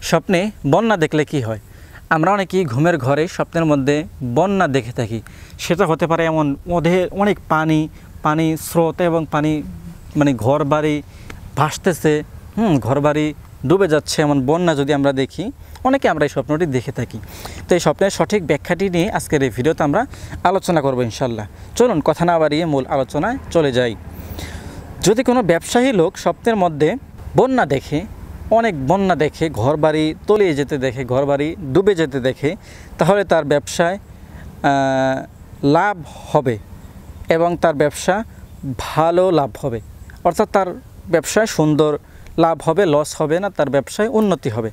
স্বপ্নে বন্যা দেখলে কি হয়? আমরা অনেকেই ঘুমের ঘরে স্বপ্নের মধ্যে বন্যা দেখে থাকি। সেটা হতে পারে এমন অনেক পানি স্রোত এবং পানি মানে ঘর বাড়ি ভাসতেছে, ঘর বাড়ি ডুবে যাচ্ছে, এমন বন্যা যদি আমরা দেখি, অনেকে আমরা এই স্বপ্নটি দেখে থাকি। তো এই স্বপ্নের সঠিক ব্যাখ্যাটি নিয়ে আজকের এই ভিডিওতে আমরা আলোচনা করব ইনশাল্লাহ। চলুন কথা না বাড়িয়ে মূল আলোচনায় চলে যাই। যদি কোনো ব্যবসায়ী লোক স্বপ্নের মধ্যে বন্যা দেখে, অনেক বন্যা দেখে, ঘর বাড়ি তলিয়ে যেতে দেখে, ঘর বাড়ি ডুবে যেতে দেখে, তাহলে তার ব্যবসায় লাভ হবে এবং তার ব্যবসা ভালো লাভ হবে। অর্থাৎ তার ব্যবসায় সুন্দর লাভ হবে, লস হবে না, তার ব্যবসায় উন্নতি হবে।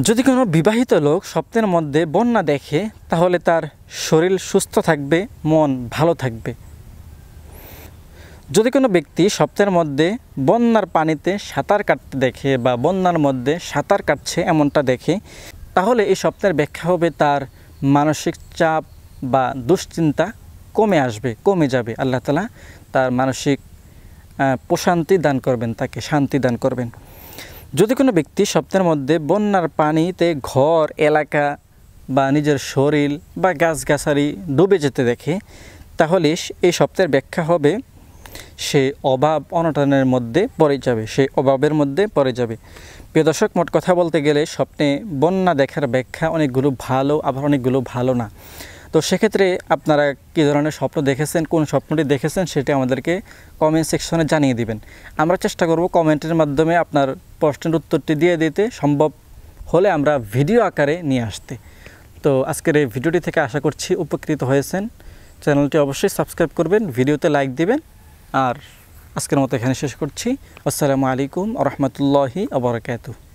যদি কোনো বিবাহিত লোক স্বপ্নের মধ্যে বন্যা দেখে, তাহলে তার শরীর সুস্থ থাকবে, মন ভালো থাকবে। যদি কোনো ব্যক্তি স্বপ্নের মধ্যে বন্যার পানিতে সাঁতার কাটতে দেখে বা বন্যার মধ্যে সাঁতার কাটছে এমনটা দেখে, তাহলে এই স্বপ্নের ব্যাখ্যা হবে তার মানসিক চাপ বা দুশ্চিন্তা কমে যাবে। আল্লাহ তাআলা তার মানসিক প্রশান্তি দান করবেন, তাকে শান্তি দান করবেন। যদি কোনো ব্যক্তি স্বপ্নের মধ্যে বন্যার পানিতে ঘর, এলাকা বা নিজের শরীর বা গাছগাছালি ডুবে যেতে দেখে, তাহলে এই স্বপ্নের ব্যাখ্যা হবে সে অভাব অনটনের মধ্যে পড়ে যাবে, সে অভাবের মধ্যে পড়ে যাবে। প্রিয় দর্শক, মোট কথা বলতে গেলে স্বপ্নে বন্যা দেখার ব্যাখ্যা অনেকগুলো ভালো, আবার অনেকগুলো ভালো না। তো সেক্ষেত্রে আপনারা কী ধরনের স্বপ্ন দেখেছেন, কোন স্বপ্নটি দেখেছেন, সেটা আমাদেরকে কমেন্ট সেকশনে জানিয়ে দিবেন। আমরা চেষ্টা করব কমেন্টের মাধ্যমে আপনার প্রশ্নের উত্তরটি দিয়ে দিতে, সম্ভব হলে আমরা ভিডিও আকারে নিয়ে আসতে। তো আজকের এই ভিডিওটি থেকে আশা করছি উপকৃত হয়েছেন। চ্যানেলটি অবশ্যই সাবস্ক্রাইব করবেন, ভিডিওতে লাইক দিবেন। আর আজকের মতো এখানে শেষ করছি। আসসালামু আলাইকুম ওয়া রাহমাতুল্লাহি ওয়া বারাকাতুহু।